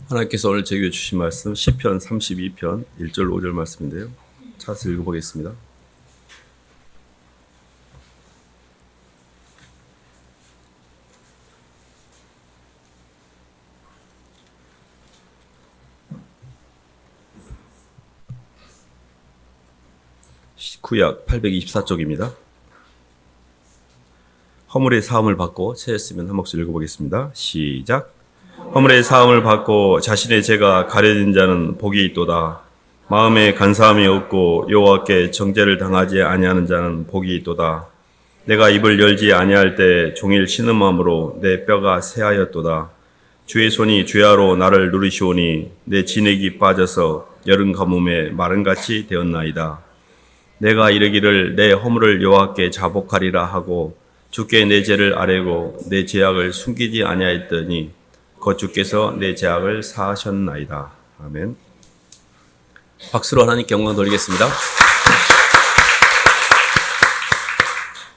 하나님께서 오늘 제게 주신 말씀 시편 32편 1절 5절 말씀인데요. 차트 읽어보겠습니다. 구약 824쪽입니다. 허물의 사함을 받고 채였으면 한 목소리 읽어보겠습니다. 시작. 허물의 사함을 받고 자신의 죄가 가려진 자는 복이 있도다. 마음에 간사함이 없고 여호와께 정죄를 당하지 아니하는 자는 복이 있도다. 내가 입을 열지 아니할 때 종일 쉬는 마음으로 내 뼈가 새하였도다. 주의 손이 주야로 나를 누르시오니 내 진액이 빠져서 여름 가뭄에 마른같이 되었나이다. 내가 이르기를 내 허물을 여호와께 자복하리라 하고 주께 내 죄를 아뢰고 내 죄악을 숨기지 아니하였더니 곧 주께서 내 죄악을 사하셨나이다. 아멘. 박수로 하나님께 영광 돌리겠습니다.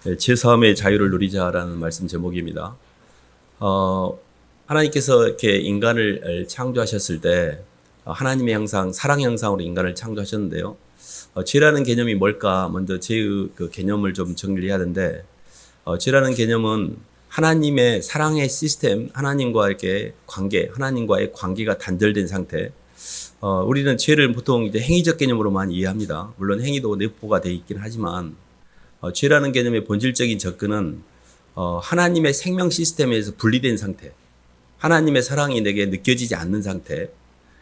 네, 죄사함의 자유를 누리자라는 말씀 제목입니다. 하나님께서 이렇게 인간을 창조하셨을 때 하나님의 형상, 사랑의 형상으로 인간을 창조하셨는데요. 죄라는 개념이 뭘까? 먼저 죄의 그 개념을 좀 정리를 해야 하는데, 죄라는 개념은 하나님의 사랑의 시스템, 하나님과 이렇게 관계, 하나님과의 관계가 단절된 상태. 우리는 죄를 보통 이제 행위적 개념으로만 이해합니다. 물론 행위도 내포가 되어 있긴 하지만, 죄라는 개념의 본질적인 접근은 하나님의 생명 시스템에서 분리된 상태, 하나님의 사랑이 내게 느껴지지 않는 상태,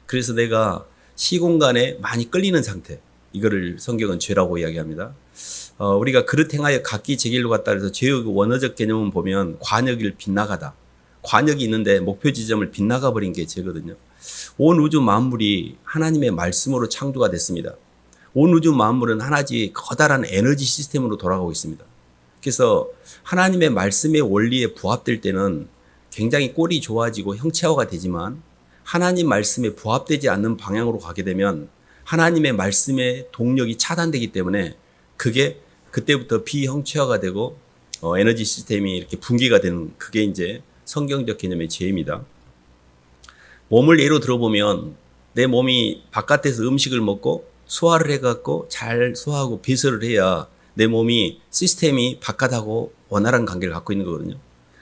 그래서 내가 시공간에 많이 끌리는 상태, 이거를 성경은 죄라고 이야기합니다. 우리가 그릇 행하여 각기 제 길로 갔다 해서 죄의 원어적 개념은 보면 관역을 빗나가다. 관역이 있는데 목표 지점을 빗나가 버린 게 죄거든요. 온 우주 만물이 하나님의 말씀으로 창조가 됐습니다. 온 우주 만물은 하나의 커다란 에너지 시스템으로 돌아가고 있습니다. 그래서 하나님의 말씀의 원리에 부합될 때는 굉장히 꼴이 좋아지고 형체화가 되지만 하나님 말씀에 부합되지 않는 방향으로 가게 되면 하나님의 말씀의 동력이 차단되기 때문에 그게 그때부터 비형체화가 되고 에너지 시스템이 이렇게 붕괴가 되는, 그게 이제 성경적 개념의 죄입니다. 몸을 예로 들어보면 내 몸이 바깥에서 음식을 먹고 소화를 해갖고 잘 소화하고 배설을 해야 내 몸이 시스템이 바깥하고 원활한 관계를 갖고 있는 거거든요.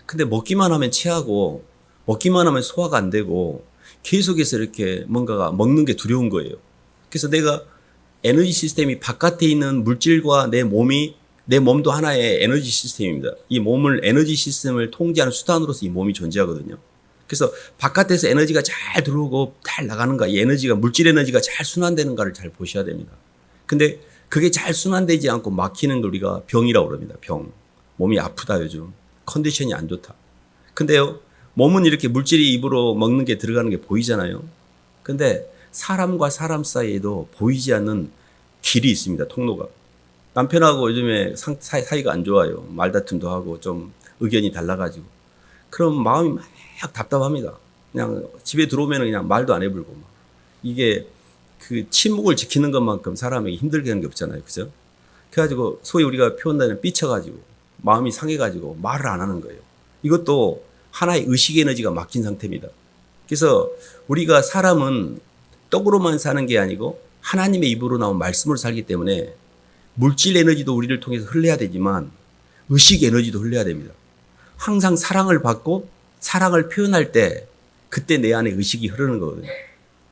근데 먹기만 하면 체하고 먹기만 하면 소화가 안 되고 계속해서 이렇게 뭔가가 먹는 게 두려운 거예요. 그래서 내가 에너지 시스템이 바깥에 있는 물질과 내 몸도 하나의 에너지 시스템입니다. 이 몸을, 에너지 시스템을 통제하는 수단으로서 이 몸이 존재하거든요. 그래서 바깥에서 에너지가 잘 들어오고 잘 나가는가, 이 에너지가, 물질 에너지가 잘 순환되는가를 잘 보셔야 됩니다. 근데 그게 잘 순환되지 않고 막히는 걸 우리가 병이라고 그럽니다. 병. 몸이 아프다, 요즘. 컨디션이 안 좋다. 근데요, 몸은 이렇게 물질이 입으로 먹는 게 들어가는 게 보이잖아요. 근데 사람과 사람 사이에도 보이지 않는 길이 있습니다. 통로가. 남편하고 요즘에 사이가 안 좋아요. 말다툼도 하고 좀 의견이 달라가지고. 그럼 마음이 막 답답합니다. 그냥 집에 들어오면 그냥 말도 안 해불고. 이게 그 침묵을 지키는 것만큼 사람에게 힘들게 하는 게 없잖아요. 그죠? 그래가지고 소위 우리가 표현하는 삐쳐가지고 마음이 상해가지고 말을 안 하는 거예요. 이것도 하나의 의식 에너지가 막힌 상태입니다. 그래서 우리가 사람은 떡으로만 사는 게 아니고 하나님의 입으로 나온 말씀으로 살기 때문에 물질 에너지도 우리를 통해서 흘러야 되지만 의식 에너지도 흘러야 됩니다. 항상 사랑을 받고 사랑을 표현할 때 그때 내 안에 의식이 흐르는 거거든요.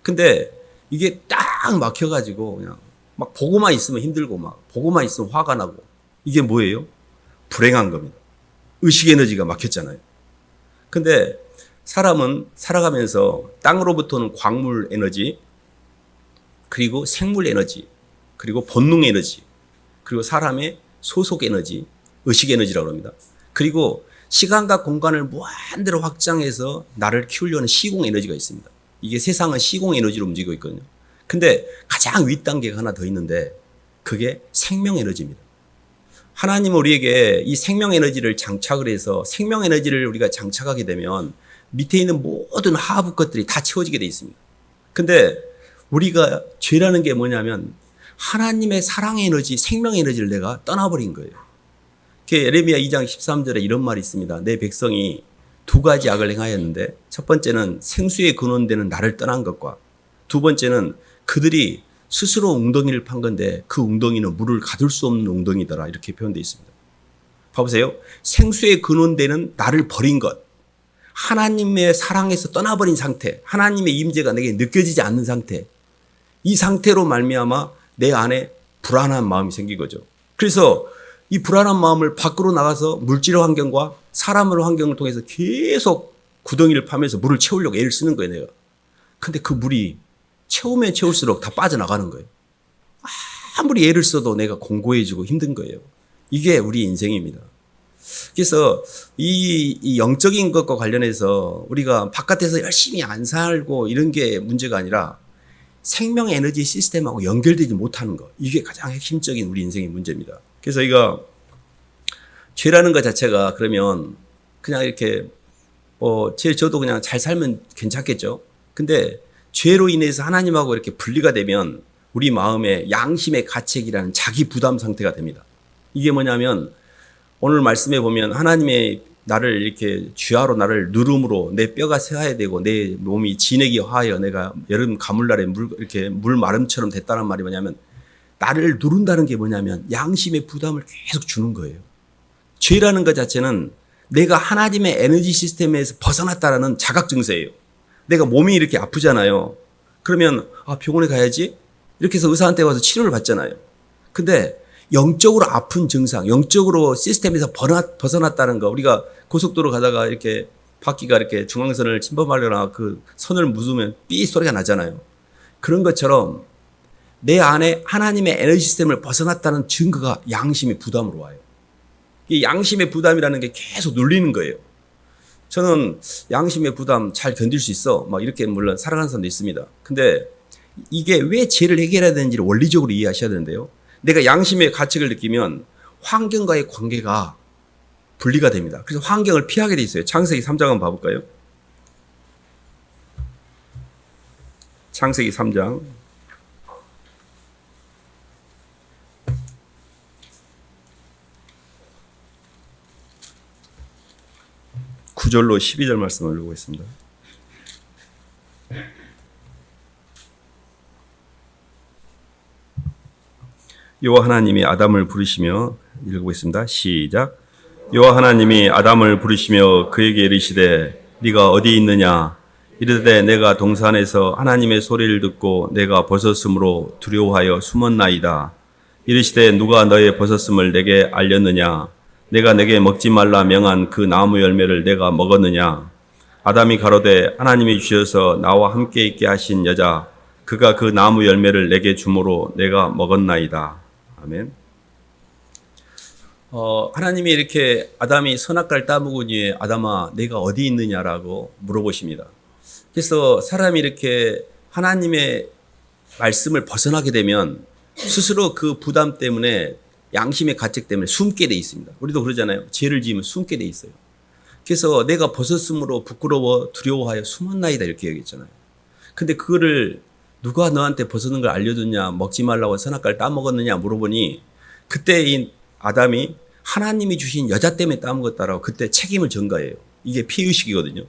근데 이게 딱 막혀가지고 그냥 막 보고만 있으면 힘들고 막 보고만 있으면 화가 나고, 이게 뭐예요? 불행한 겁니다. 의식 에너지가 막혔잖아요. 근데 사람은 살아가면서 땅으로부터는 광물 에너지, 그리고 생물 에너지, 그리고 본능 에너지, 그리고 사람의 소속 에너지, 의식 에너지라고 합니다. 그리고 시간과 공간을 무한대로 확장해서 나를 키우려는 시공 에너지가 있습니다. 이게 세상은 시공 에너지로 움직이고 있거든요. 근데 가장 윗단계가 하나 더 있는데 그게 생명 에너지입니다. 하나님은 우리에게 이 생명 에너지를 장착을 해서 생명 에너지를 우리가 장착하게 되면 밑에 있는 모든 하부 것들이 다 채워지게 돼 있습니다. 근데 우리가 죄라는 게 뭐냐면 하나님의 사랑의 에너지, 생명 에너지를 내가 떠나버린 거예요. 예레미야 2장 13절에 이런 말이 있습니다. 내 백성이 두 가지 악을 행하였는데 첫 번째는 생수의 근원되는 나를 떠난 것과 두 번째는 그들이 스스로 웅덩이를 판 건데 그 웅덩이는 물을 가둘 수 없는 웅덩이더라 이렇게 표현되어 있습니다. 봐보세요. 생수의 근원되는 나를 버린 것, 하나님의 사랑에서 떠나버린 상태, 하나님의 임재가 내게 느껴지지 않는 상태, 이 상태로 말미암아 내 안에 불안한 마음이 생긴 거죠. 그래서 이 불안한 마음을 밖으로 나가서 물질 환경과 사람의 환경을 통해서 계속 구덩이를 파면서 물을 채우려고 애를 쓰는 거예요, 내가. 근데 그 물이 채우면 채울수록 다 빠져나가는 거예요. 아무리 애를 써도 내가 공고해지고 힘든 거예요. 이게 우리 인생입니다. 그래서 이 영적인 것과 관련해서 우리가 바깥에서 열심히 안 살고 이런 게 문제가 아니라 생명 에너지 시스템하고 연결되지 못하는 것. 이게 가장 핵심적인 우리 인생의 문제입니다. 그래서 이거 죄라는 것 자체가 그러면 그냥 이렇게 저도 그냥 잘 살면 괜찮겠죠. 근데 죄로 인해서 하나님하고 이렇게 분리가 되면 우리 마음에 양심의 가책이라는 자기 부담 상태가 됩니다. 이게 뭐냐면 오늘 말씀에 보면 하나님의 나를 이렇게 쥐하로 나를 누름으로 내 뼈가 새하야 되고 내 몸이 진액이 화하여 내가 여름 가물날에 이렇게 물 마름처럼 됐다는 말이 뭐냐면 나를 누른다는 게 뭐냐면 양심의 부담을 계속 주는 거예요. 죄라는 것 자체는 내가 하나님의 에너지 시스템에서 벗어났다라는 자각 증세예요. 내가 몸이 이렇게 아프잖아요. 그러면 병원에 가야지 이렇게 해서 의사한테 와서 치료를 받잖아요. 근데 영적으로 아픈 증상, 영적으로 시스템에서 벗어났다는 거. 우리가 고속도로 가다가 이렇게 바퀴가 이렇게 중앙선을 침범하거나 그 선을 묻으면 삐 소리가 나잖아요. 그런 것처럼 내 안에 하나님의 에너지 시스템을 벗어났다는 증거가 양심의 부담으로 와요. 이 양심의 부담이라는 게 계속 눌리는 거예요. 저는 양심의 부담 잘 견딜 수 있어. 막 이렇게 물론 살아가는 사람도 있습니다. 근데 이게 왜 죄를 해결해야 되는지를 원리적으로 이해하셔야 되는데요. 내가 양심의 가책을 느끼면 환경과의 관계가 분리가 됩니다. 그래서 환경을 피하게 돼 있어요. 창세기 3장 한번 봐볼까요? 창세기 3장 9절로 12절 말씀을 읽어보겠습니다. 여호와 하나님이 아담을 부르시며 읽어보겠습니다. 시작. 여호와 하나님이 아담을 부르시며 그에게 이르시되 네가 어디 있느냐 이르되 내가 동산에서 하나님의 소리를 듣고 내가 벗었으므로 두려워하여 숨었나이다. 이르시되 누가 너의 벗었음을 내게 알렸느냐 내가 내게 먹지 말라 명한 그 나무 열매를 내가 먹었느냐. 아담이 가로되 하나님이 주셔서 나와 함께 있게 하신 여자 그가 그 나무 열매를 내게 주므로 내가 먹었나이다. 아멘. 하나님이 이렇게 아담이 선악과를 따먹은 뒤에 아담아 내가 어디 있느냐라고 물어보십니다. 그래서 사람이 이렇게 하나님의 말씀을 벗어나게 되면 스스로 그 부담 때문에 양심의 가책 때문에 숨게 돼 있습니다. 우리도 그러잖아요. 죄를 지으면 숨게 돼 있어요. 그래서 내가 벗었으므로 부끄러워 두려워하여 숨었나이다 이렇게 얘기했잖아요. 근데 그거를 누가 너한테 벗는 걸 알려줬냐, 먹지 말라고 선악과를 따먹었느냐 물어보니 그때 이 아담이 하나님이 주신 여자 때문에 따먹었다라고 그때 책임을 전 거예요. 이게 피의식이거든요.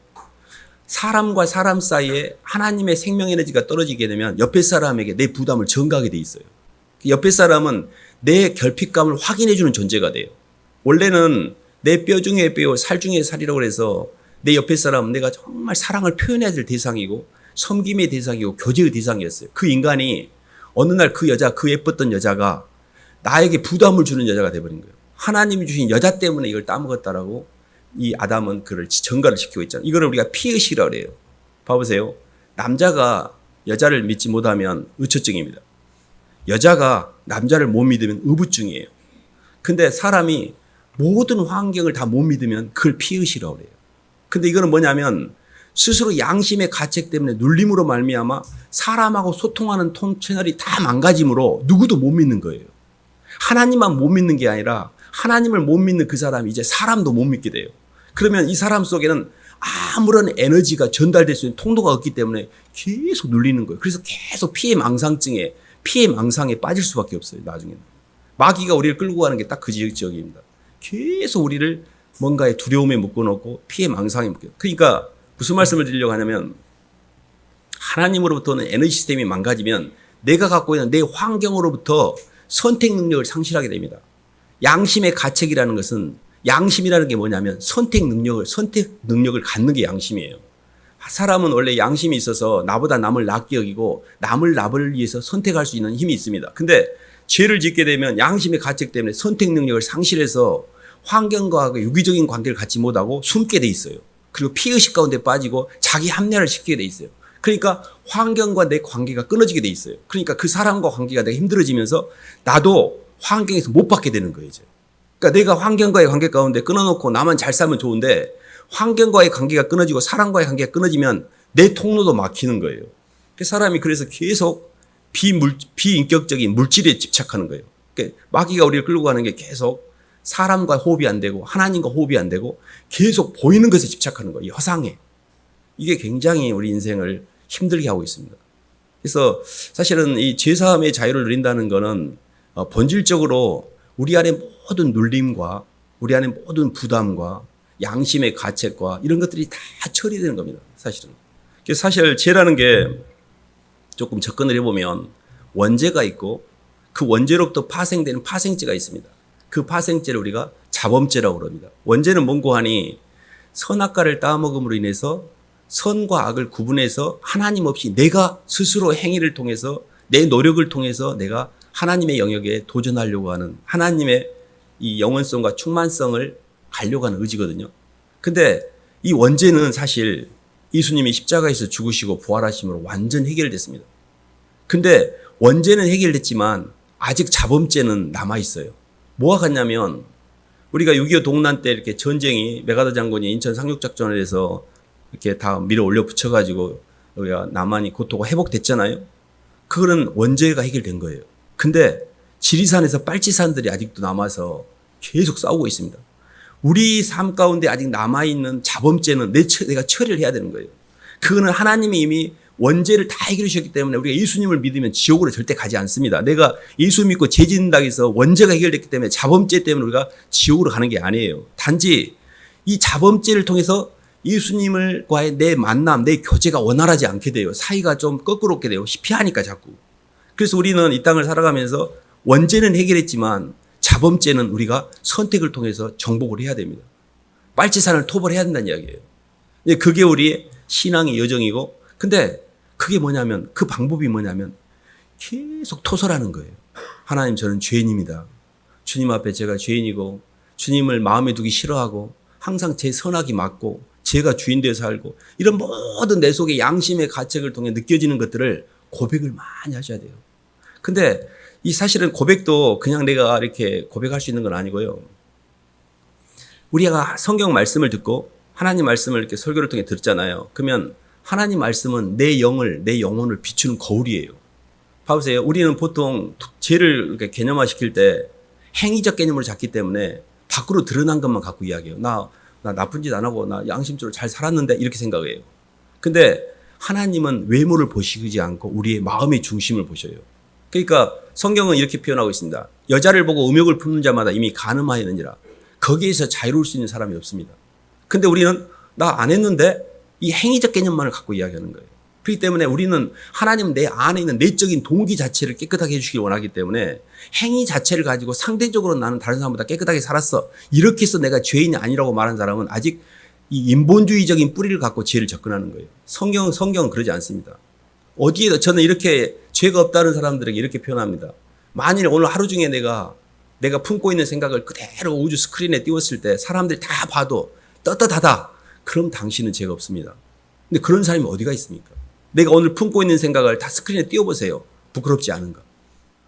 사람과 사람 사이에 하나님의 생명 에너지가 떨어지게 되면 옆에 사람에게 내 부담을 전가하게 돼 있어요. 옆에 사람은 내 결핍감을 확인해 주는 존재가 돼요. 원래는 내 뼈 중에 뼈, 살 중에 살이라고 해서 내 옆에 사람은 내가 정말 사랑을 표현해야 될 대상이고 섬김의 대상이고 교제의 대상이었어요. 그 인간이 어느 날 그 여자, 그 예뻤던 여자가 나에게 부담을 주는 여자가 돼버린 거예요. 하나님이 주신 여자 때문에 이걸 따먹었다라고 이 아담은 그를 전가를 시키고 있잖아요. 이거를 우리가 피의식이라고 해요. 봐보세요. 남자가 여자를 믿지 못하면 의처증입니다. 여자가 남자를 못 믿으면 의부증이에요. 근데 사람이 모든 환경을 다 못 믿으면 그걸 피의식이라고 해요. 근데 이거는 뭐냐면 스스로 양심의 가책 때문에 눌림으로 말미암아 사람하고 소통하는 통 채널이 다 망가짐으로 누구도 못 믿는 거예요. 하나님만 못 믿는 게 아니라 하나님을 못 믿는 그 사람이 이제 사람도 못 믿게 돼요. 그러면 이 사람 속에는 아무런 에너지가 전달될 수 있는 통로가 없기 때문에 계속 눌리는 거예요. 그래서 계속 피해 망상증에 피해 망상에 빠질 수밖에 없어요. 나중에는 마귀가 우리를 끌고 가는 게 딱 그 지역입니다. 계속 우리를 뭔가의 두려움에 묶어놓고 피해 망상에 묶여. 그러니까 무슨 말씀을 드리려고 하냐면 하나님으로부터는 에너지 시스템이 망가지면 내가 갖고 있는 내 환경으로부터 선택 능력을 상실하게 됩니다. 양심의 가책이라는 것은 양심이라는 게 뭐냐면 선택 능력을 갖는 게 양심이에요. 사람은 원래 양심이 있어서 나보다 남을 낫게 여기고 남을 나를 위해서 선택할 수 있는 힘이 있습니다. 근데 죄를 짓게 되면 양심의 가책 때문에 선택 능력을 상실해서 환경과 유기적인 관계를 갖지 못하고 숨게 돼 있어요. 그리고 피의식 가운데 빠지고 자기 합리화를 시키게 돼 있어요. 그러니까 환경과 내 관계가 끊어지게 돼 있어요. 그러니까 그 사람과 관계가 내가 힘들어지면서 나도 환경에서 못 받게 되는 거예요, 이제. 그러니까 내가 환경과의 관계 가운데 끊어놓고 나만 잘 살면 좋은데 환경과의 관계가 끊어지고 사람과의 관계가 끊어지면 내 통로도 막히는 거예요. 사람이 그래서 계속 비인격적인 물질에 집착하는 거예요. 그러니까 마귀가 우리를 끌고 가는 게 계속 사람과 호흡이 안 되고 하나님과 호흡이 안 되고 계속 보이는 것에 집착하는 거예요. 허상에. 이게 굉장히 우리 인생을 힘들게 하고 있습니다. 그래서 사실은 이 죄사함의 자유를 누린다는 것은 본질적으로 우리 안에 모든 눌림과 우리 안에 모든 부담과 양심의 가책과 이런 것들이 다 처리되는 겁니다. 사실은. 그래서 사실 죄라는 게 조금 접근을 해보면 원죄가 있고 그 원죄로부터 파생되는 파생죄가 있습니다. 그 파생죄를 우리가 자범죄라고 그럽니다. 원죄는 뭔고 하니 선악과를 따먹음으로 인해서 선과 악을 구분해서 하나님 없이 내가 스스로 행위를 통해서 내 노력을 통해서 내가 하나님의 영역에 도전하려고 하는 하나님의 이 영원성과 충만성을 가려고 하는 의지거든요. 근데 이 원죄는 사실 예수님이 십자가에서 죽으시고 부활하심으로 완전 해결됐습니다. 근데 원죄는 해결됐지만 아직 자범죄는 남아있어요. 뭐가 같냐면 우리가 6.25 동란 때 이렇게 전쟁이 메가더 장군이 인천 상륙작전을 해서 이렇게 다 밀어 올려 붙여가지고 우리가 남한이 고토가 회복됐잖아요. 그거는 원죄가 해결된 거예요. 근데 지리산에서 빨치산들이 아직도 남아서 계속 싸우고 있습니다. 우리 삶 가운데 아직 남아있는 자범죄는 내가 처리를 해야 되는 거예요. 그거는 하나님이 이미 원죄를 다 해결해 주셨기 때문에 우리가 예수님을 믿으면 지옥으로 절대 가지 않습니다. 내가 예수 믿고 죄 짓는다고 해서 원죄가 해결됐기 때문에 자범죄 때문에 우리가 지옥으로 가는 게 아니에요. 단지 이 자범죄를 통해서 예수님과의 내 만남, 내 교제가 원활하지 않게 돼요. 사이가 좀 거꾸롭게 돼요. 피하니까 자꾸. 그래서 우리는 이 땅을 살아가면서 원죄는 해결했지만 자범죄는 우리가 선택을 통해서 정복을 해야 됩니다. 빨치산을 토벌해야 된다는 이야기예요. 그게 우리의 신앙의 여정이고, 근데 그게 뭐냐면, 그 방법이 뭐냐면 계속 토설하는 거예요. 하나님, 저는 죄인입니다. 주님 앞에 제가 죄인이고 주님을 마음에 두기 싫어하고 항상 제 선악이 맞고 제가 주인 되어 살고 이런 모든 내 속의 양심의 가책을 통해 느껴지는 것들을 고백을 많이 하셔야 돼요. 근데 이 사실은 고백도 그냥 내가 이렇게 고백할 수 있는 건 아니고요. 우리가 성경 말씀을 듣고 하나님 말씀을 이렇게 설교를 통해 듣잖아요. 그러면 하나님 말씀은 내 영혼을 비추는 거울이에요. 봐보세요. 우리는 보통 죄를 이렇게 개념화시킬 때 행위적 개념으로 잡기 때문에 밖으로 드러난 것만 갖고 이야기해요. 나 나쁜 짓 안 하고 나 양심적으로 잘 살았는데 이렇게 생각해요. 근데 하나님은 외모를 보시지 않고 우리의 마음의 중심을 보셔요. 그러니까 성경은 이렇게 표현하고 있습니다. 여자를 보고 음욕을 품는 자마다 이미 간음하였느니라. 거기에서 자유로울 수 있는 사람이 없습니다. 근데 우리는 나 안 했는데 이 행위적 개념만을 갖고 이야기하는 거예요. 그렇기 때문에 우리는 하나님은 내 안에 있는 내적인 동기 자체를 깨끗하게 해주시길 원하기 때문에 행위 자체를 가지고 상대적으로 나는 다른 사람보다 깨끗하게 살았어. 이렇게 해서 내가 죄인이 아니라고 말하는 사람은 아직 이 인본주의적인 뿌리를 갖고 죄를 접근하는 거예요. 성경은 그러지 않습니다. 어디에도 저는 이렇게 죄가 없다는 사람들에게 이렇게 표현합니다. 만일 오늘 하루 중에 내가 품고 있는 생각을 그대로 우주 스크린에 띄웠을 때 사람들이 다 봐도 떳떳하다. 그럼 당신은 죄가 없습니다. 근데 그런 사람이 어디가 있습니까? 내가 오늘 품고 있는 생각을 다 스크린에 띄워보세요. 부끄럽지 않은가?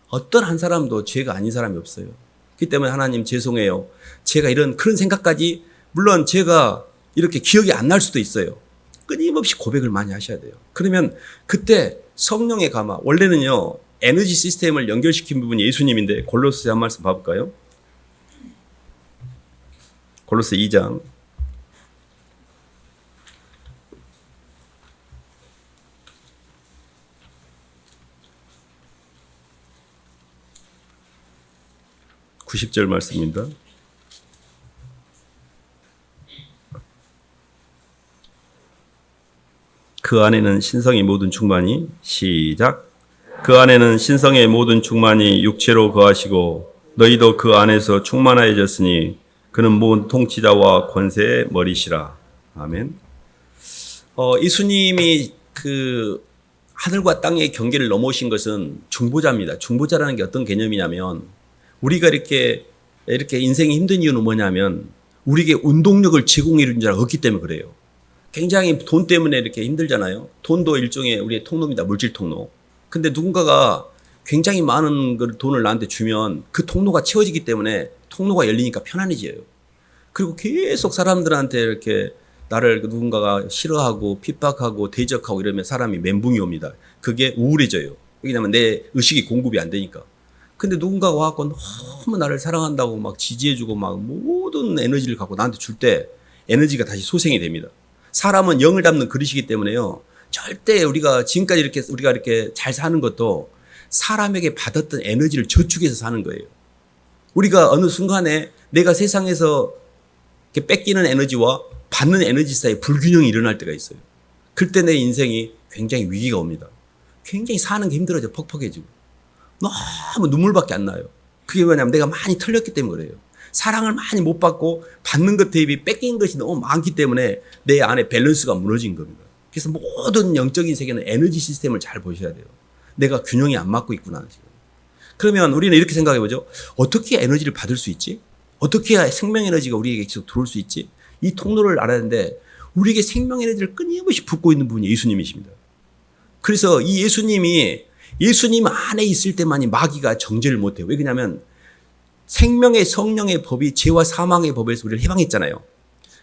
어떤 한 사람도 죄가 아닌 사람이 없어요. 그렇기 때문에 하나님 죄송해요. 제가 그런 생각까지 물론 제가 이렇게 기억이 안 날 수도 있어요. 끊임없이 고백을 많이 하셔야 돼요. 그러면 그때 성령의 감화, 원래는요 에너지 시스템을 연결시킨 부분이 예수님인데 골로새 한 말씀 봐볼까요? 골로새 2장 90절 말씀입니다. 그 안에는 신성의 모든 충만이 시작. 그 안에는 신성의 모든 충만이 육체로 거하시고 너희도 그 안에서 충만하여졌으니 그는 모든 통치자와 권세의 머리시라. 아멘. 예수님이 그 하늘과 땅의 경계를 넘어오신 것은 중보자입니다. 중보자라는 게 어떤 개념이냐면 우리가 이렇게 인생이 힘든 이유는 뭐냐면 우리에게 운동력을 제공해 주는 자가 없기 때문에 그래요. 굉장히 돈 때문에 이렇게 힘들잖아요. 돈도 일종의 우리의 통로입니다. 물질 통로. 근데 누군가가 굉장히 많은 돈을 나한테 주면 그 통로가 채워지기 때문에 통로가 열리니까 편안해져요. 그리고 계속 사람들한테 이렇게 나를 누군가가 싫어하고 핍박하고 대적하고 이러면 사람이 멘붕이 옵니다. 그게 우울해져요. 왜냐하면 내 의식이 공급이 안 되니까. 근데 누군가가 와서 너무 나를 사랑한다고 막 지지해주고 막 모든 에너지를 갖고 나한테 줄 때 에너지가 다시 소생이 됩니다. 사람은 영을 담는 그릇이기 때문에요. 절대 우리가 지금까지 우리가 이렇게 잘 사는 것도 사람에게 받았던 에너지를 저축해서 사는 거예요. 우리가 어느 순간에 내가 세상에서 이렇게 뺏기는 에너지와 받는 에너지 사이에 불균형이 일어날 때가 있어요. 그때 내 인생이 굉장히 위기가 옵니다. 굉장히 사는 게 힘들어져. 퍽퍽해지고. 너무 눈물밖에 안 나요. 그게 뭐냐면 내가 많이 털렸기 때문에 그래요. 사랑을 많이 못 받고 받는 것 대비 뺏긴 것이 너무 많기 때문에 내 안에 밸런스가 무너진 겁니다. 그래서 모든 영적인 세계는 에너지 시스템을 잘 보셔야 돼요. 내가 균형이 안 맞고 있구나. 지금. 그러면 우리는 이렇게 생각해 보죠. 어떻게 에너지를 받을 수 있지? 어떻게 해야 생명 에너지가 우리에게 계속 들어올 수 있지? 이 통로를 알아야 하는데 우리에게 생명 에너지를 끊임없이 붓고 있는 분이 예수님이십니다. 그래서 이 예수님 안에 있을 때만이 마귀가 정죄를 못해요. 왜 그러냐면 생명의 성령의 법이 죄와 사망의 법에서 우리를 해방했잖아요.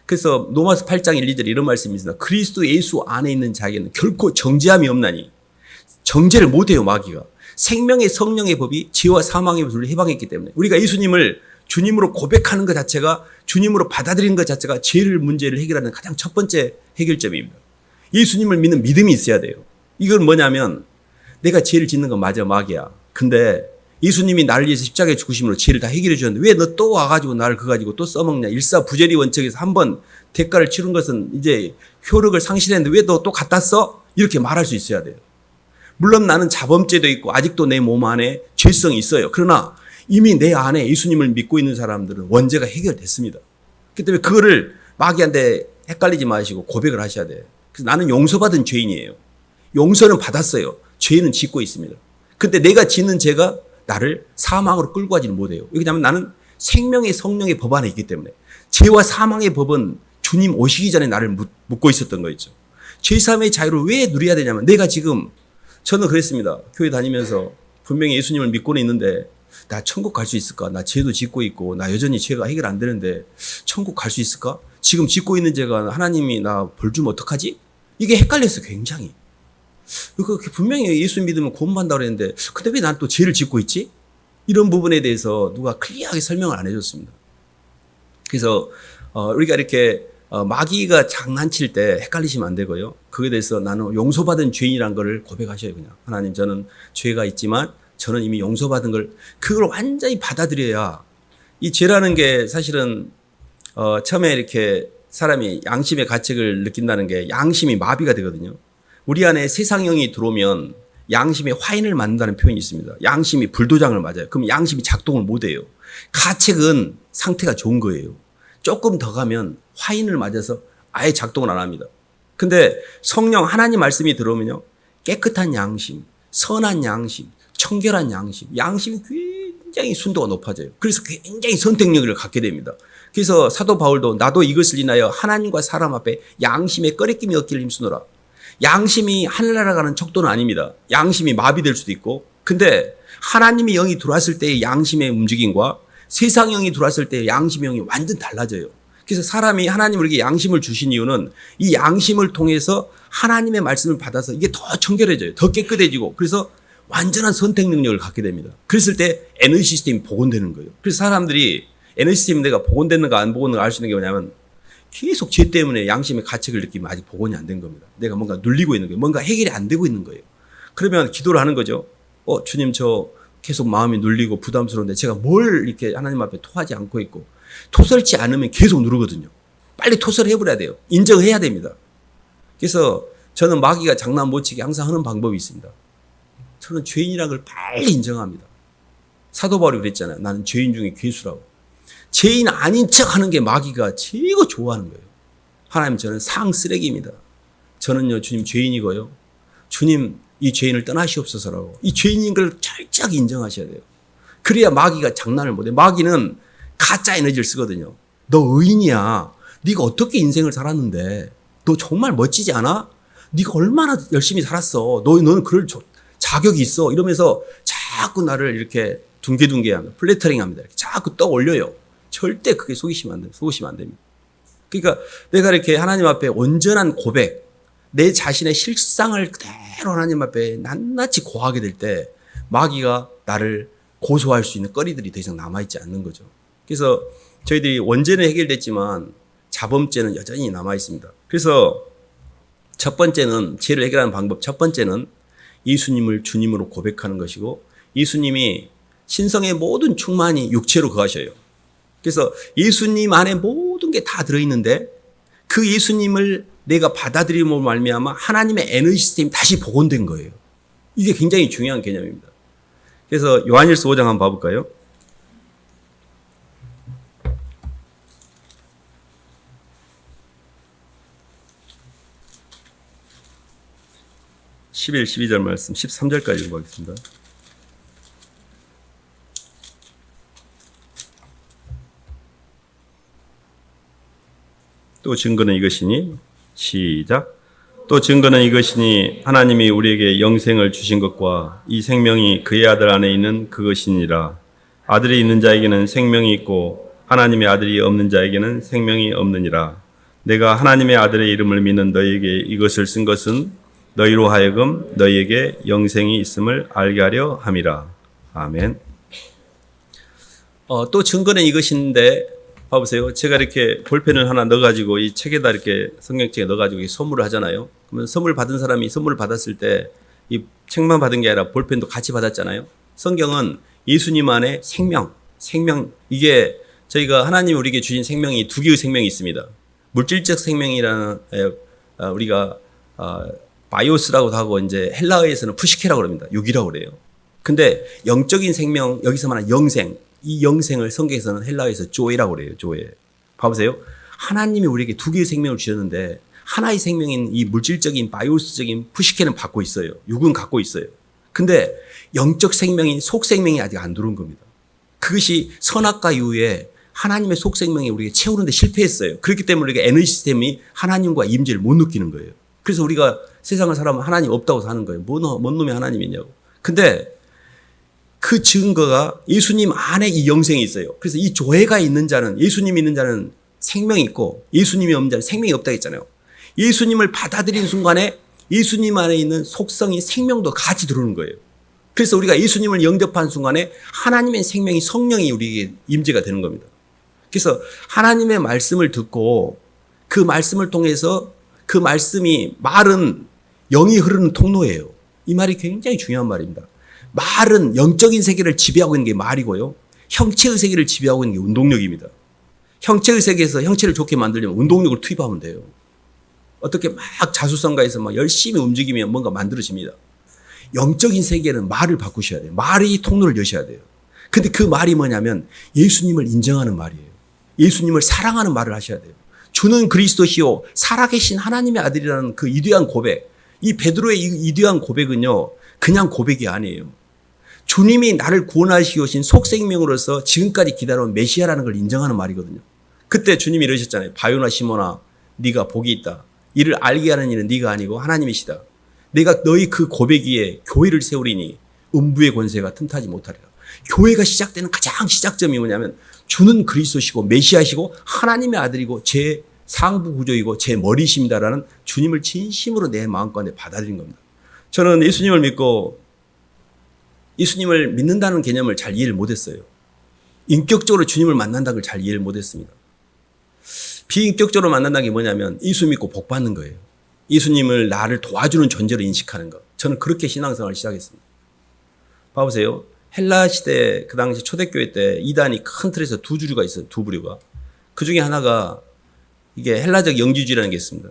그래서 로마서 8장 1, 2절에 이런 말씀이 있습니다. 그리스도 예수 안에 있는 자에게는 결코 정죄함이 없나니. 정죄를 못해요, 마귀가. 생명의 성령의 법이 죄와 사망의 법을 우리를 해방했기 때문에 우리가 예수님을 주님으로 고백하는 것 자체가 주님으로 받아들이는 것 자체가 죄를 문제를 해결하는 가장 첫 번째 해결점입니다. 예수님을 믿는 믿음이 있어야 돼요. 이건 뭐냐면 내가 죄를 짓는 건 맞아, 마귀야. 근데 예수님이 나를 위해서 십자가에 죽으심으로 죄를 다 해결해 주셨는데 왜 너 또 와가지고 나를 그거 가지고 또 써먹냐. 일사부재리 원칙에서 한번 대가를 치른 것은 이제 효력을 상실했는데 왜 너 또 갖다 써? 이렇게 말할 수 있어야 돼요. 물론 나는 자범죄도 있고 아직도 내 몸 안에 죄성이 있어요. 그러나 이미 내 안에 예수님을 믿고 있는 사람들은 원죄가 해결됐습니다. 그렇기 때문에 그거를 마귀한테 헷갈리지 마시고 고백을 하셔야 돼요. 그래서 나는 용서받은 죄인이에요. 용서는 받았어요. 죄는 짓고 있습니다. 근데 내가 짓는 죄가 나를 사망으로 끌고 가지는 못해요. 왜냐하면 나는 생명의 성령의 법 안에 있기 때문에 죄와 사망의 법은 주님 오시기 전에 나를 묶고 있었던 거였죠. 죄사함의 자유를 왜 누려야 되냐면 내가 지금 저는 그랬습니다. 교회 다니면서 분명히 예수님을 믿고는 있는데 나 천국 갈 수 있을까? 나 죄도 짓고 있고 나 여전히 죄가 해결 안 되는데 천국 갈 수 있을까? 지금 짓고 있는 죄가 하나님이 나 벌 주면 어떡하지? 이게 헷갈렸어요. 굉장히. 분명히 예수 믿으면 구원받는다고 그랬는데 근데 왜 난 또 죄를 짓고 있지? 이런 부분에 대해서 누가 클리어하게 설명을 안 해줬습니다. 그래서 우리가 이렇게 마귀가 장난칠 때 헷갈리시면 안 되고요. 그에 대해서 나는 용서받은 죄인이란 걸 고백하셔요. 그냥 하나님 저는 죄가 있지만 저는 이미 용서받은 걸 그걸 완전히 받아들여야 이 죄라는 게 사실은 처음에 이렇게 사람이 양심의 가책을 느낀다는 게 양심이 마비가 되거든요. 우리 안에 세상형이 들어오면 양심에 화인을 맞는다는 표현이 있습니다. 양심이 불도장을 맞아요. 그럼 양심이 작동을 못해요. 가책은 상태가 좋은 거예요. 조금 더 가면 화인을 맞아서 아예 작동을 안 합니다. 근데 성령 하나님 말씀이 들어오면요. 깨끗한 양심, 선한 양심, 청결한 양심, 양심이 굉장히 순도가 높아져요. 그래서 굉장히 선택력을 갖게 됩니다. 그래서 사도 바울도 나도 이것을 인하여 하나님과 사람 앞에 양심에 꺼리낌이 없기를 힘쓰노라. 양심이 하늘나라 가는 척도는 아닙니다. 양심이 마비될 수도 있고. 근데 하나님의 영이 들어왔을 때의 양심의 움직임과 세상 영이 들어왔을 때의 양심의 영이 완전 달라져요. 그래서 사람이 하나님 우리에게 양심을 주신 이유는 이 양심을 통해서 하나님의 말씀을 받아서 이게 더 청결해져요. 더 깨끗해지고. 그래서 완전한 선택 능력을 갖게 됩니다. 그랬을 때 에너지 시스템이 복원되는 거예요. 그래서 사람들이 에너지 시스템이 내가 복원됐는가 안 복원됐는가 알 수 있는 게 뭐냐면 계속 죄 때문에 양심의 가책을 느끼면 아직 복원이 안 된 겁니다. 내가 뭔가 눌리고 있는 거예요. 뭔가 해결이 안 되고 있는 거예요. 그러면 기도를 하는 거죠. 주님 저 계속 마음이 눌리고 부담스러운데 제가 뭘 이렇게 하나님 앞에 토하지 않고 있고 토설지 않으면 계속 누르거든요. 빨리 토설을 해버려야 돼요. 인정해야 됩니다. 그래서 저는 마귀가 장난 못 치게 항상 하는 방법이 있습니다. 저는 죄인이라는 걸 빨리 인정합니다. 사도 바울이 그랬잖아요. 나는 죄인 중에 괴수라고. 죄인 아닌 척 하는 게 마귀가 최고 좋아하는 거예요. 하나님, 저는 상 쓰레기입니다. 저는요, 주님 죄인이고요. 주님, 이 죄인을 떠나시옵소서라고. 이 죄인인 걸 철저하게 인정하셔야 돼요. 그래야 마귀가 장난을 못해. 마귀는 가짜 에너지를 쓰거든요. 너 의인이야. 네가 어떻게 인생을 살았는데 너 정말 멋지지 않아? 네가 얼마나 열심히 살았어. 너는 그럴 자격이 있어. 이러면서 자꾸 나를 이렇게 둥개둥개 합니다. 플래터링 합니다. 이렇게 자꾸 떠 올려요. 절대 그게 속이시면 안 됩니다. 속으시면 안 됩니다. 그러니까 내가 이렇게 하나님 앞에 온전한 고백, 내 자신의 실상을 그대로 하나님 앞에 낱낱이 고하게 될 때 마귀가 나를 고소할 수 있는 거리들이 더 이상 남아있지 않는 거죠. 그래서 저희들이 원죄는 해결됐지만 자범죄는 여전히 남아있습니다. 그래서 첫 번째는, 죄를 해결하는 방법 첫 번째는 예수님을 주님으로 고백하는 것이고, 예수님이 신성의 모든 충만이 육체로 거하셔요. 그래서 예수님 안에 모든 게 다 들어있는데 그 예수님을 내가 받아들임으로 말미암아 하나님의 에너지 시스템이 다시 복원된 거예요. 이게 굉장히 중요한 개념입니다. 그래서 요한일서 5장 한번 봐볼까요? (11, 12절) 말씀 13절까지 읽어보겠습니다. 또 증거는 이것이니, 시작. 또 증거는 이것이니 하나님이 우리에게 영생을 주신 것과 이 생명이 그의 아들 안에 있는 그것이니라. 아들이 있는 자에게는 생명이 있고 하나님의 아들이 없는 자에게는 생명이 없느니라. 내가 하나님의 아들의 이름을 믿는 너희에게 이것을 쓴 것은 너희로 하여금 너희에게 영생이 있음을 알게 하려 함이라. 아멘. 또 증거는 이것인데, 봐보세요. 제가 이렇게 볼펜을 하나 넣어가지고 이 책에다 이렇게 성경책에 넣어가지고 선물을 하잖아요. 그러면 선물 받은 사람이 선물을 받았을 때 이 책만 받은 게 아니라 볼펜도 같이 받았잖아요. 성경은 예수님 안에 생명, 이게 저희가 하나님 우리에게 주신 생명이 두 개의 생명이 있습니다. 물질적 생명이라는 우리가 바이오스라고도 하고 이제 헬라어에서는 푸시케라고 합니다. 육이라고 그래요. 근데 영적인 생명, 여기서 말하는 영생, 이 영생을 성경에서는 헬라어에서 조에라고 그래요. 조에. 봐보세요. 하나님이 우리에게 두 개의 생명을 주셨는데 하나의 생명인 이 물질적인 바이오스적인 푸시케는 받고 있어요. 육은 갖고 있어요. 근데 영적 생명인 속생명이 아직 안 들어온 겁니다. 그것이 선악과 이후에 하나님의 속생명이 우리에게 채우는데 실패했어요. 그렇기 때문에 우리가 에너지 시스템이 하나님과 임재를 못 느끼는 거예요. 그래서 우리가 세상을 살아보면 하나님 없다고 사는 거예요. 뭔 놈의 하나님이냐고. 근데 그 증거가 예수님 안에 이 영생이 있어요. 그래서 이 조회가 있는 자는, 예수님이 있는 자는 생명이 있고 예수님이 없는 자는 생명이 없다 했잖아요. 예수님을 받아들이는 순간에 예수님 안에 있는 속성이 생명도 같이 들어오는 거예요. 그래서 우리가 예수님을 영접한 순간에 하나님의 생명이, 성령이 우리에게 임재가 되는 겁니다. 그래서 하나님의 말씀을 듣고 그 말씀을 통해서 그 말씀이, 말은 영이 흐르는 통로예요. 이 말이 굉장히 중요한 말입니다. 말은 영적인 세계를 지배하고 있는 게 말이고요. 형체의 세계를 지배하고 있는 게 운동력입니다. 형체의 세계에서 형체를 좋게 만들려면 운동력을 투입하면 돼요. 어떻게 막 자수성가해서 막 열심히 움직이면 뭔가 만들어집니다. 영적인 세계는 말을 바꾸셔야 돼요. 말이 통로를 여셔야 돼요. 근데 그 말이 뭐냐면 예수님을 인정하는 말이에요. 예수님을 사랑하는 말을 하셔야 돼요. 주는 그리스도시요 살아계신 하나님의 아들이라는 그 이대한 고백. 이 베드로의 이 이대한 고백은요, 그냥 고백이 아니에요. 주님이 나를 구원하시기 오신 속생명으로서 지금까지 기다려온 메시아라는 걸 인정하는 말이거든요. 그때 주님이 이러셨잖아요. 바요나 시몬아, 네가 복이 있다. 이를 알게 하는 이는 네가 아니고 하나님이시다. 내가 너희 그 고백 위에 교회를 세우리니 음부의 권세가 틈타지 못하리라. 교회가 시작되는 가장 시작점이 뭐냐면 주는 그리스도시고 메시아시고 하나님의 아들이고 제 상부 구조이고 제 머리십니다라는 주님을 진심으로 내 마음가운데 받아들인 겁니다. 저는 예수님을 믿고 예수님을 믿는다는 개념을 잘 이해를 못했어요. 인격적으로 주님을 만난다는 걸 잘 이해를 못했습니다. 비인격적으로 만난다는 게 뭐냐면 예수 믿고 복 받는 거예요. 예수님을 나를 도와주는 존재로 인식하는 것. 저는 그렇게 신앙생활을 시작했습니다. 봐보세요. 헬라 시대 그 당시 초대교회 때 이단이 큰 틀에서 두 주류가 있어요. 두 부류가. 그 중에 하나가 이게 헬라적 영지주의라는 게 있습니다.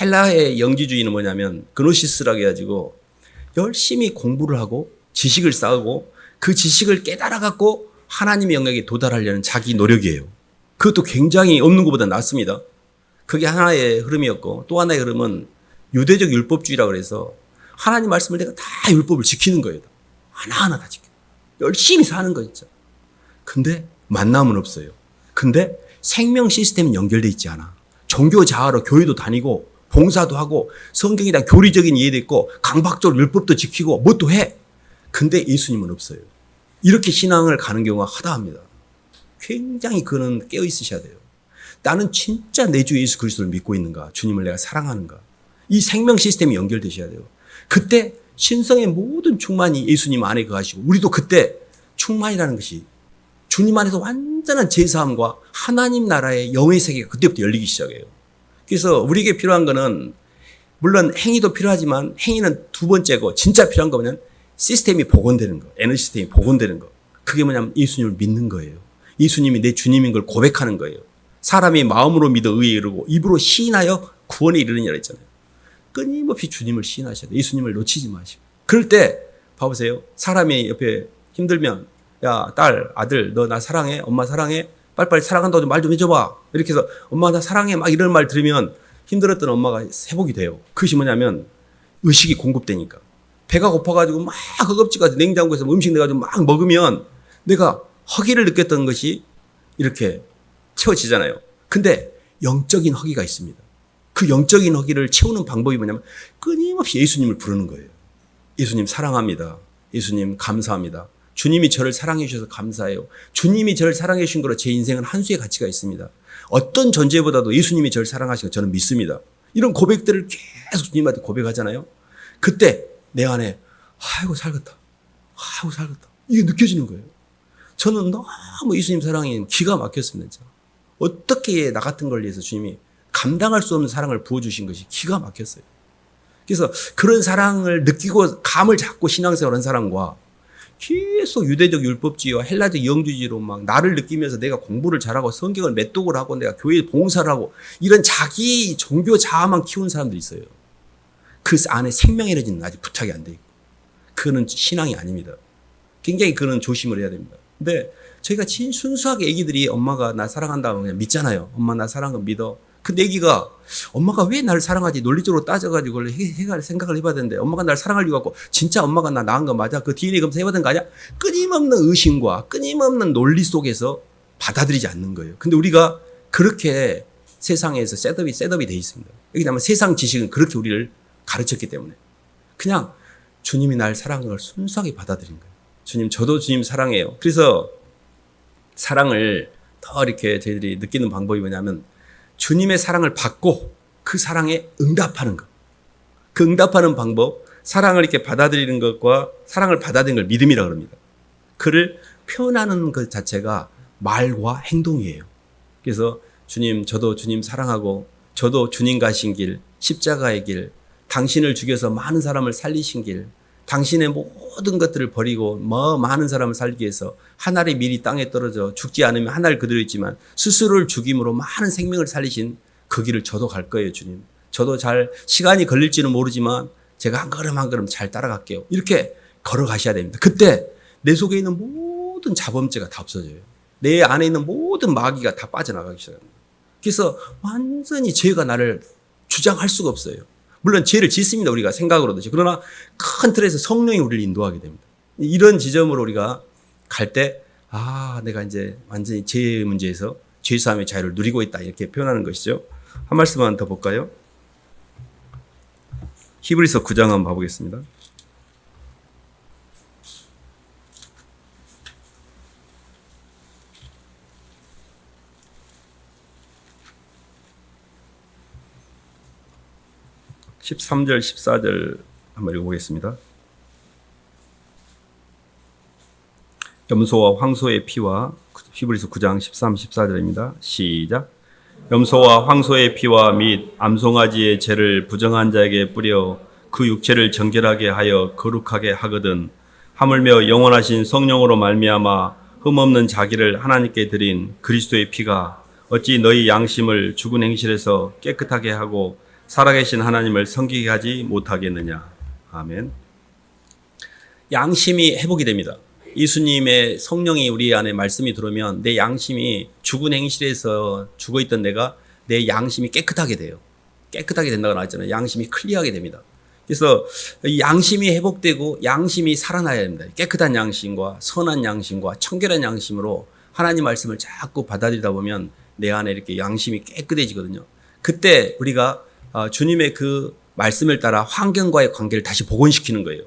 헬라의 영지주의는 뭐냐면 그노시스라고 해가지고 열심히 공부를 하고 지식을 쌓고 그 지식을 깨달아갖고 하나님의 영역에 도달하려는 자기 노력이에요. 그것도 굉장히 없는 것보다 낫습니다. 그게 하나의 흐름이었고, 또 하나의 흐름은 유대적 율법주의라고 해서 하나님 말씀을 내가 다 율법을 지키는 거예요. 하나하나 다 지켜. 열심히 사는 거 있죠. 근데 만남은 없어요. 근데 생명 시스템은 연결돼 있지 않아. 종교 자아로 교회도 다니고 봉사도 하고 성경에 대한 교리적인 이해도 있고 강박적으로 율법도 지키고 뭣도 해. 근데 예수님은 없어요. 이렇게 신앙을 가는 경우가 허다합니다. 굉장히 그는 깨어 있으셔야 돼요. 나는 진짜 내 주 예수 그리스도를 믿고 있는가? 주님을 내가 사랑하는가? 이 생명 시스템이 연결되셔야 돼요. 그때 신성의 모든 충만이 예수님 안에 거하시고 우리도 그때 충만이라는 것이 주님 안에서 완전한 제사함과 하나님 나라의 영의 세계가 그때부터 열리기 시작해요. 그래서 우리에게 필요한 거는 물론 행위도 필요하지만 행위는 두 번째고 진짜 필요한 거는 시스템이 복원되는 거, 에너지 시스템이 복원되는 거. 그게 뭐냐면 예수님을 믿는 거예요. 예수님이 내 주님인 걸 고백하는 거예요. 사람이 마음으로 믿어 의에 이르고 입으로 시인하여 구원에 이르느니라 했잖아요. 끊임없이 주님을 시인하셔야 돼요. 예수님을 놓치지 마시고. 그럴 때 봐보세요. 사람이 옆에 힘들면 야, 딸, 아들, 너 나 사랑해? 엄마 사랑해? 빨리빨리 사랑한다고 좀 말 좀 해줘봐. 이렇게 해서 엄마 나 사랑해 막 이런 말 들으면 힘들었던 엄마가 회복이 돼요. 그것이 뭐냐면 의식이 공급되니까. 배가 고파가지고 막 허겁지겁 가서 냉장고에서 음식 내가지고 막 먹으면 내가 허기를 느꼈던 것이 이렇게 채워지잖아요. 근데 영적인 허기가 있습니다. 그 영적인 허기를 채우는 방법이 뭐냐면 끊임없이 예수님을 부르는 거예요. 예수님 사랑합니다. 예수님 감사합니다. 주님이 저를 사랑해 주셔서 감사해요. 주님이 저를 사랑해 주신 거로 제 인생은 한 수의 가치가 있습니다. 어떤 존재보다도 예수님이 저를 사랑하시고 저는 믿습니다. 이런 고백들을 계속 주님한테 고백하잖아요. 그때 내 안에 아이고 살겠다. 아이고 살겠다. 이게 느껴지는 거예요. 저는 너무 예수님 사랑이 기가 막혔습니다. 진짜. 어떻게 나 같은 걸 위해서 주님이 감당할 수 없는 사랑을 부어주신 것이 기가 막혔어요. 그래서 그런 사랑을 느끼고 감을 잡고 신앙생활한 사람과 계속 유대적 율법주의와 헬라적 영주주의로 막 나를 느끼면서 내가 공부를 잘하고 성경을 맷독을 하고 내가 교회에 봉사를 하고 이런 자기 종교 자아만 키우는 사람들이 있어요. 그 안에 생명 에너지는 아직 부착이 안 돼 있고 그거는 신앙이 아닙니다. 굉장히 그거는 조심을 해야 됩니다. 근데 저희가 순수하게 애기들이 엄마가 나 사랑한다고 그냥 믿잖아요. 엄마 나 사랑한 거 믿어. 근데 애기가 엄마가 왜 나를 사랑하지? 논리적으로 따져가지고 생각을 해봐야 되는데 엄마가 나를 사랑할 이유가 없고 진짜 엄마가 나 낳은 거 맞아? 그 DNA 검사 해봐야 되는 거 아니야? 끊임없는 의심과 끊임없는 논리 속에서 받아들이지 않는 거예요. 근데 우리가 그렇게 세상에서 셋업이 돼 있습니다. 왜냐하면 세상 지식은 그렇게 우리를 가르쳤기 때문에 그냥 주님이 날 사랑하는 걸 순수하게 받아들인 거예요. 주님 저도 주님 사랑해요. 그래서 사랑을 더 이렇게 저희들이 느끼는 방법이 뭐냐면 주님의 사랑을 받고 그 사랑에 응답하는 것. 그 응답하는 방법, 사랑을 이렇게 받아들이는 것과 사랑을 받아들이는 걸 믿음이라고 합니다. 그를 표현하는 것 자체가 말과 행동이에요. 그래서 주님, 저도 주님 사랑하고 저도 주님 가신 길, 십자가의 길, 당신을 죽여서 많은 사람을 살리신 길, 당신의 모든 것들을 버리고 많은 사람을 살기 위해서 하늘의 밀이 땅에 떨어져 죽지 않으면 하늘 그대로 있지만 스스로를 죽임으로 많은 생명을 살리신 그 길을 저도 갈 거예요, 주님. 저도 잘 시간이 걸릴지는 모르지만 제가 한 걸음 한 걸음 잘 따라갈게요. 이렇게 걸어가셔야 됩니다. 그때 내 속에 있는 모든 자범죄가 다 없어져요. 내 안에 있는 모든 마귀가 다 빠져나가기 시작합니다. 그래서 완전히 죄가 나를 주장할 수가 없어요. 물론 죄를 짓습니다. 우리가 생각으로도. 그러나 큰 틀에서 성령이 우리를 인도하게 됩니다. 이런 지점으로 우리가 갈 때 내가 이제 완전히 죄의 문제에서 죄사함의 자유를 누리고 있다. 이렇게 표현하는 것이죠. 한 말씀만 더 볼까요? 히브리서 9장 한번 봐보겠습니다. (13절) (14절) 한번 읽어보겠습니다. 염소와 황소의 피와 히브리서 9장 13, 14절입니다. 시작. 염소와 황소의 피와 및 암송아지의 죄를 부정한 자에게 뿌려 그 육체를 정결하게 하여 거룩하게 하거든 하물며 영원하신 성령으로 말미암아 흠없는 자기를 하나님께 드린 그리스도의 피가 어찌 너희 양심을 죽은 행실에서 깨끗하게 하고 살아계신 하나님을 섬기게 하지 못하겠느냐. 아멘. 양심이 회복이 됩니다. 예수님의 성령이 우리 안에 말씀이 들어오면 내 양심이 죽은 행실에서 죽어있던 내 양심이 깨끗하게 돼요. 깨끗하게 된다고 나왔잖아요. 양심이 클리어하게 됩니다. 그래서 양심이 회복되고 양심이 살아나야 됩니다. 깨끗한 양심과 선한 양심과 청결한 양심으로 하나님 말씀을 자꾸 받아들이다 보면 내 안에 이렇게 양심이 깨끗해지거든요. 그때 우리가 주님의 그 말씀을 따라 환경과의 관계를 다시 복원시키는 거예요.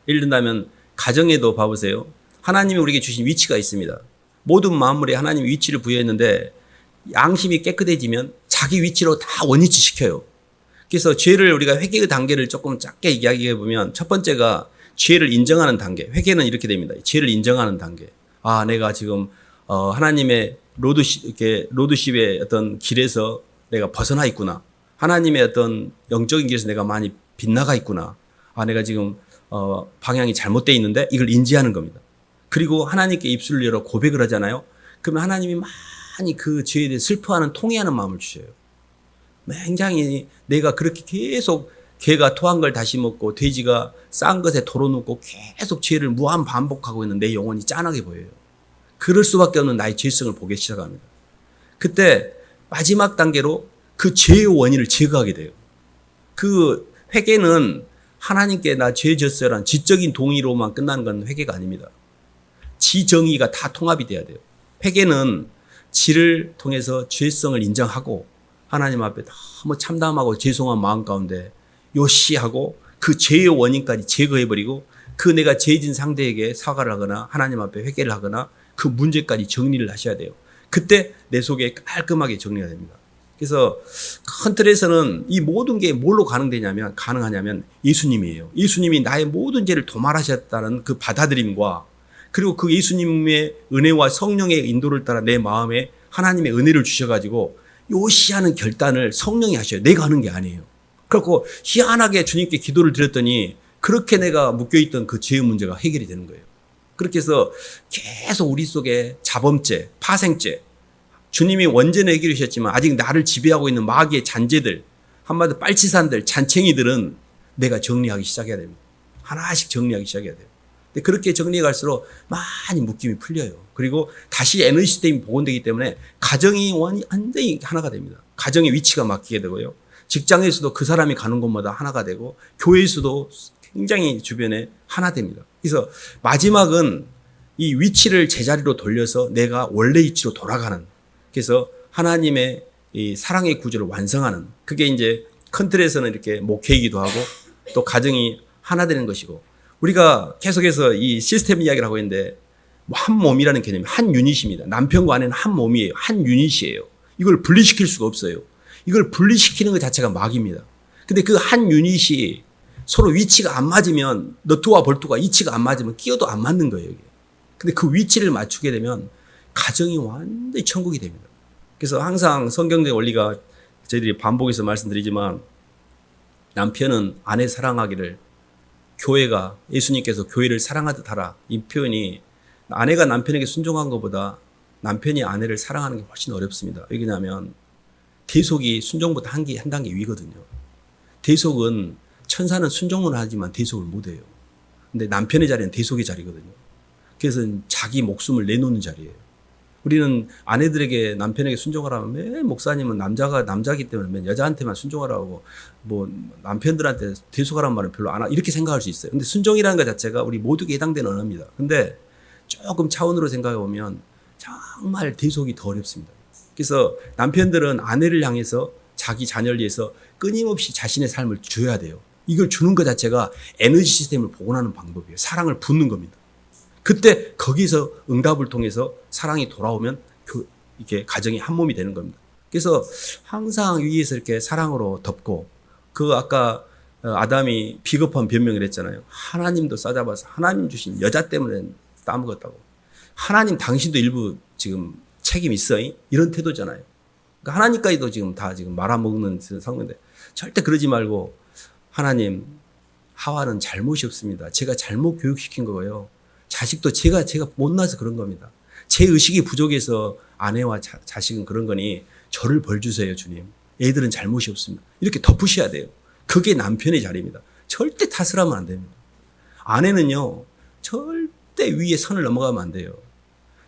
예를 든다면 가정에도 봐보세요. 하나님이 우리에게 주신 위치가 있습니다. 모든 만물에 하나님이 위치를 부여했는데 양심이 깨끗해지면 자기 위치로 다 원위치시켜요. 그래서 죄를 우리가 회개의 단계를 조금 짧게 이야기해 보면 첫 번째가 죄를 인정하는 단계. 회개는 이렇게 됩니다. 죄를 인정하는 단계. 내가 지금 하나님의 로드십의 어떤 길에서 내가 벗어나 있구나. 하나님의 어떤 영적인 길에서 내가 많이 빗나가 있구나. 내가 지금 방향이 잘못되어 있는데 이걸 인지하는 겁니다. 그리고 하나님께 입술을 열어 고백을 하잖아요. 그러면 하나님이 많이 그 죄에 대해 슬퍼하는 통회하는 마음을 주셔요. 굉장히 내가 그렇게 계속 개가 토한 걸 다시 먹고 돼지가 싼 것에 덜어놓고 계속 죄를 무한 반복하고 있는 내 영혼이 짠하게 보여요. 그럴 수밖에 없는 나의 죄성을 보기 시작합니다. 그때 마지막 단계로 그 죄의 원인을 제거하게 돼요. 그 회개는 하나님께 나 죄 졌어요라는 지적인 동의로만 끝나는 건 회개가 아닙니다. 지정의가 다 통합이 돼야 돼요. 회개는 지를 통해서 죄성을 인정하고 하나님 앞에 너무 참담하고 죄송한 마음 가운데 요시하고 그 죄의 원인까지 제거해버리고 그 내가 죄진 상대에게 사과를 하거나 하나님 앞에 회개를 하거나 그 문제까지 정리를 하셔야 돼요. 그때 내 속에 깔끔하게 정리가 됩니다. 그래서 큰 틀에서는 이 모든 게 뭘로 가능하냐면 예수님이에요. 예수님이 나의 모든 죄를 도말하셨다는 그 받아들임과 그리고 그 예수님의 은혜와 성령의 인도를 따라 내 마음에 하나님의 은혜를 주셔가지고 요시하는 결단을 성령이 하셔요. 내가 하는 게 아니에요. 그렇고 희한하게 주님께 기도를 드렸더니 그렇게 내가 묶여있던 그 죄의 문제가 해결이 되는 거예요. 그렇게 해서 계속 우리 속에 자범죄, 파생죄, 주님이 원죄는 해결해 주셨지만 아직 나를 지배하고 있는 마귀의 잔재들, 한마디로 빨치산들, 잔챙이들은 내가 정리하기 시작해야 됩니다. 하나씩 정리하기 시작해야 돼요. 근데 그렇게 정리해 갈수록 많이 묶임이 풀려요. 그리고 다시 에너지 시스템이 복원되기 때문에 가정이 완전히 하나가 됩니다. 가정의 위치가 맡기게 되고요. 직장에서도 그 사람이 가는 곳마다 하나가 되고 교회에서도 굉장히 주변에 하나 됩니다. 그래서 마지막은 이 위치를 제자리로 돌려서 내가 원래 위치로 돌아가는, 그래서 하나님의 이 사랑의 구조를 완성하는, 그게 이제 큰 틀에서는 이렇게 목회이기도 하고 또 가정이 하나 되는 것이고, 우리가 계속해서 이 시스템 이야기를 하고 있는데 한 몸이라는 개념이 한 유닛입니다. 남편과 아내는 한 몸이에요. 한 유닛이에요. 이걸 분리시킬 수가 없어요. 이걸 분리시키는 것 자체가 마귀입니다. 근데 그 한 유닛이 서로 위치가 안 맞으면, 너트와 볼트가 위치가 안 맞으면 끼어도 안 맞는 거예요. 이게. 근데 그 위치를 맞추게 되면 가정이 완전히 천국이 됩니다. 그래서 항상 성경적 원리가 저희들이 반복해서 말씀드리지만, 남편은 아내 사랑하기를 교회가, 예수님께서 교회를 사랑하듯 하라, 이 표현이 아내가 남편에게 순종한 것보다 남편이 아내를 사랑하는 게 훨씬 어렵습니다. 왜냐하면 대속이 순종보다 한 단계 위거든요. 대속은, 천사는 순종은 하지만 대속을 못해요. 근데 남편의 자리는 대속의 자리거든요. 그래서 자기 목숨을 내놓는 자리예요. 우리는 아내들에게, 남편에게 순종하라면 매 목사님은 남자기 때문에 맨 여자한테만 순종하라고, 뭐 남편들한테 대속하라는 말은 별로 안 하고 이렇게 생각할 수 있어요. 근데 순종이라는 것 자체가 우리 모두에게 해당되는 언어입니다. 근데 조금 차원으로 생각해 보면 정말 대속이 더 어렵습니다. 그래서 남편들은 아내를 향해서 자기 자녀를 위해서 끊임없이 자신의 삶을 줘야 돼요. 이걸 주는 것 자체가 에너지 시스템을 복원하는 방법이에요. 사랑을 붓는 겁니다. 그때 거기서 응답을 통해서 사랑이 돌아오면 이게 가정이 한 몸이 되는 겁니다. 그래서 항상 위에서 이렇게 사랑으로 덮고, 아까 아담이 비겁한 변명을 했잖아요. 하나님도 싸잡아서 하나님 주신 여자 때문에 따먹었다고. 하나님 당신도 일부 지금 책임 있어? 이런 태도잖아요. 그러니까 하나님까지도 지금 다 지금 말아먹는 상황인데, 절대 그러지 말고, 하나님, 하와는 잘못이 없습니다. 제가 잘못 교육시킨 거고요. 자식도 제가 못나서 그런 겁니다. 제 의식이 부족해서 아내와 자식은 그런 거니 저를 벌 주세요, 주님. 애들은 잘못이 없습니다. 이렇게 덮으셔야 돼요. 그게 남편의 자리입니다. 절대 탓을 하면 안 됩니다. 아내는요, 절대 위에 선을 넘어가면 안 돼요.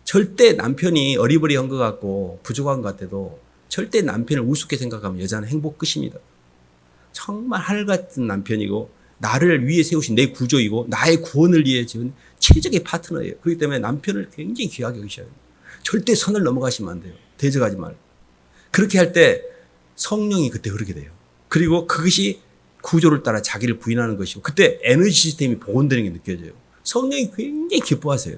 절대 남편이 어리버리한 것 같고 부족한 것 같아도 절대 남편을 우습게 생각하면 여자는 행복 끝입니다. 정말 하늘 같은 남편이고 나를 위해 세우신 내 구조이고 나의 구원을 위해 지은 최적의 파트너예요. 그렇기 때문에 남편을 굉장히 귀하게 여기셔야 돼요. 절대 선을 넘어가시면 안 돼요. 대적하지 말고. 그렇게 할 때 성령이 그때 흐르게 돼요. 그리고 그것이 구조를 따라 자기를 부인하는 것이고 그때 에너지 시스템이 복원되는 게 느껴져요. 성령이 굉장히 기뻐하세요.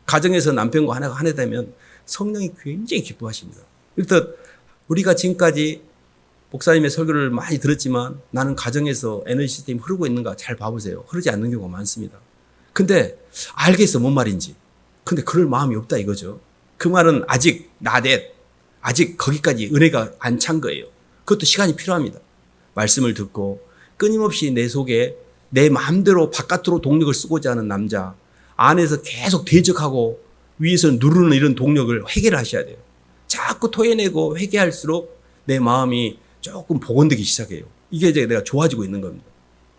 가정에서 남편과 하나가 하나 되면 성령이 굉장히 기뻐하십니다. 그렇듯 우리가 지금까지 목사님의 설교를 많이 들었지만 나는 가정에서 에너지 시스템이 흐르고 있는가 잘 봐보세요. 흐르지 않는 경우가 많습니다. 근데 알겠어, 뭔 말인지. 근데 그럴 마음이 없다 이거죠. 그 말은 아직 아직 거기까지 은혜가 안 찬 거예요. 그것도 시간이 필요합니다. 말씀을 듣고 끊임없이 내 속에 내 마음대로 바깥으로 동력을 쓰고자 하는 남자, 안에서 계속 대적하고 위에서 누르는 이런 동력을 회개하셔야 돼요. 자꾸 토해내고 회개할수록 내 마음이 조금 복원되기 시작해요. 이게 이제 내가 좋아지고 있는 겁니다.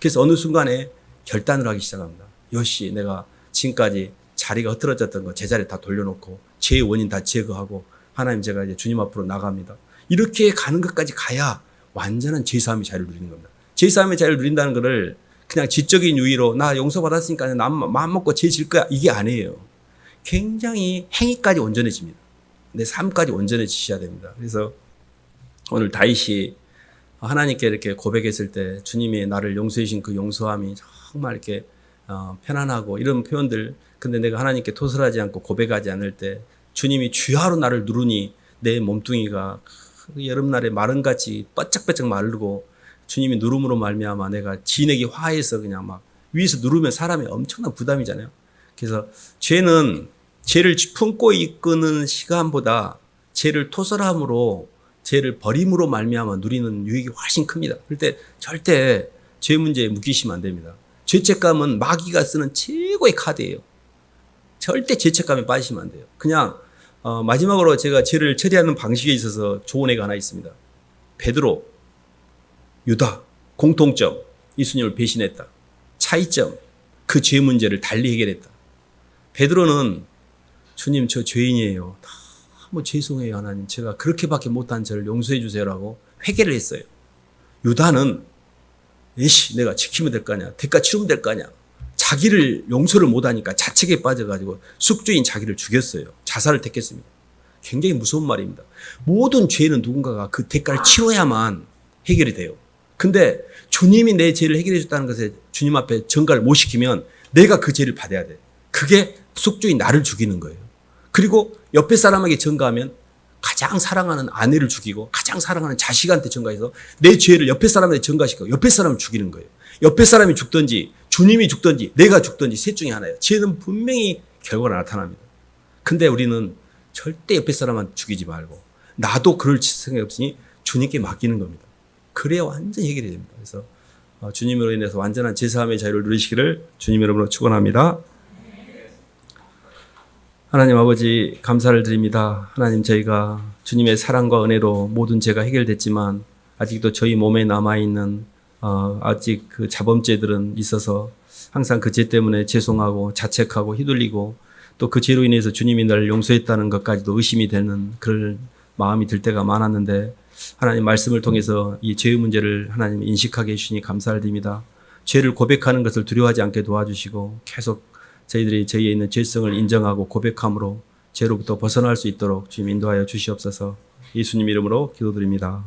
그래서 어느 순간에 결단을 하기 시작합니다. 역시 내가 지금까지 자리가 흐트러졌던 거 제자리에 다 돌려놓고 죄의 원인 다 제거하고 하나님 제가 이제 주님 앞으로 나갑니다. 이렇게 가는 것까지 가야 완전한 죄사함의 자유를 누리는 겁니다. 죄사함의 자유를 누린다는 것을 그냥 지적인 유의로 나 용서받았으니까 나 마음 먹고 죄 질 거야 이게 아니에요. 굉장히 행위까지 온전해집니다. 내 삶까지 온전해지셔야 됩니다. 그래서 오늘 다윗이 하나님께 이렇게 고백했을 때 주님이 나를 용서해 주신 그 용서함이 정말 이렇게 편안하고 이런 표현들. 근데 내가 하나님께 토설하지 않고 고백하지 않을 때 주님이 주야로 나를 누르니 내 몸뚱이가 여름날에 마른같이 뻐쩍뻐쩍 마르고 주님이 누름으로 말미암아 내가 진액이 화해서 그냥 막 위에서 누르면 사람이 엄청난 부담이잖아요. 그래서 죄를 품고 이끄는 시간보다 죄를 토설함으로 죄를 버림으로 말미암아 누리는 유익이 훨씬 큽니다. 그럴 때 절대 죄 문제에 묶이시면 안 됩니다. 죄책감은 마귀가 쓰는 최고의 카드예요. 절대 죄책감에 빠지시면 안 돼요. 그냥 마지막으로 제가 죄를 처리하는 방식에 있어서 좋은 애가 하나 있습니다. 베드로, 유다, 공통점, 예수님을 배신했다. 차이점, 그 죄 문제를 달리 해결했다. 베드로는 주님 저 죄인이에요. 너무 죄송해요 하나님. 제가 그렇게밖에 못한 저를 용서해 주세요라고 회개를 했어요. 유다는 내가 지키면 될 거 아니야. 대가 치르면 될 거 아니야. 자기를 용서를 못하니까 자책에 빠져가지고 숙주인 자기를 죽였어요. 자살을 택했습니다. 굉장히 무서운 말입니다. 모든 죄는 누군가가 그 대가를 치러야만 해결이 돼요. 근데 주님이 내 죄를 해결해 줬다는 것에 주님 앞에 전가를 못 시키면 내가 그 죄를 받아야 돼. 그게 숙주인 나를 죽이는 거예요. 그리고 옆에 사람에게 전가하면 가장 사랑하는 아내를 죽이고 가장 사랑하는 자식한테 전가해서 내 죄를 옆에 사람한테 전가시키고 옆에 사람을 죽이는 거예요. 옆에 사람이 죽든지 주님이 죽든지 내가 죽든지 셋 중에 하나예요. 죄는 분명히 결과가 나타납니다. 근데 우리는 절대 옆에 사람한테 죽이지 말고 나도 그럴 생각이 없으니 주님께 맡기는 겁니다. 그래야 완전히 해결이 됩니다. 그래서 주님으로 인해서 완전한 제사함의 자유를 누리시기를 주님 이름으로 축원합니다. 하나님 아버지 감사를 드립니다. 하나님 저희가 주님의 사랑과 은혜로 모든 죄가 해결됐지만 아직도 저희 몸에 남아있는 아직 그 자범죄들은 있어서 항상 그 죄 때문에 죄송하고 자책하고 휘둘리고 또 그 죄로 인해서 주님이 나를 용서했다는 것까지도 의심이 되는 그런 마음이 들 때가 많았는데 하나님 말씀을 통해서 이 죄의 문제를 하나님 인식하게 해주시니 감사를 드립니다. 죄를 고백하는 것을 두려워하지 않게 도와주시고 계속 저희들이 저희에 있는 죄성을 인정하고 고백함으로 죄로부터 벗어날 수 있도록 주님 인도하여 주시옵소서. 예수님 이름으로 기도드립니다.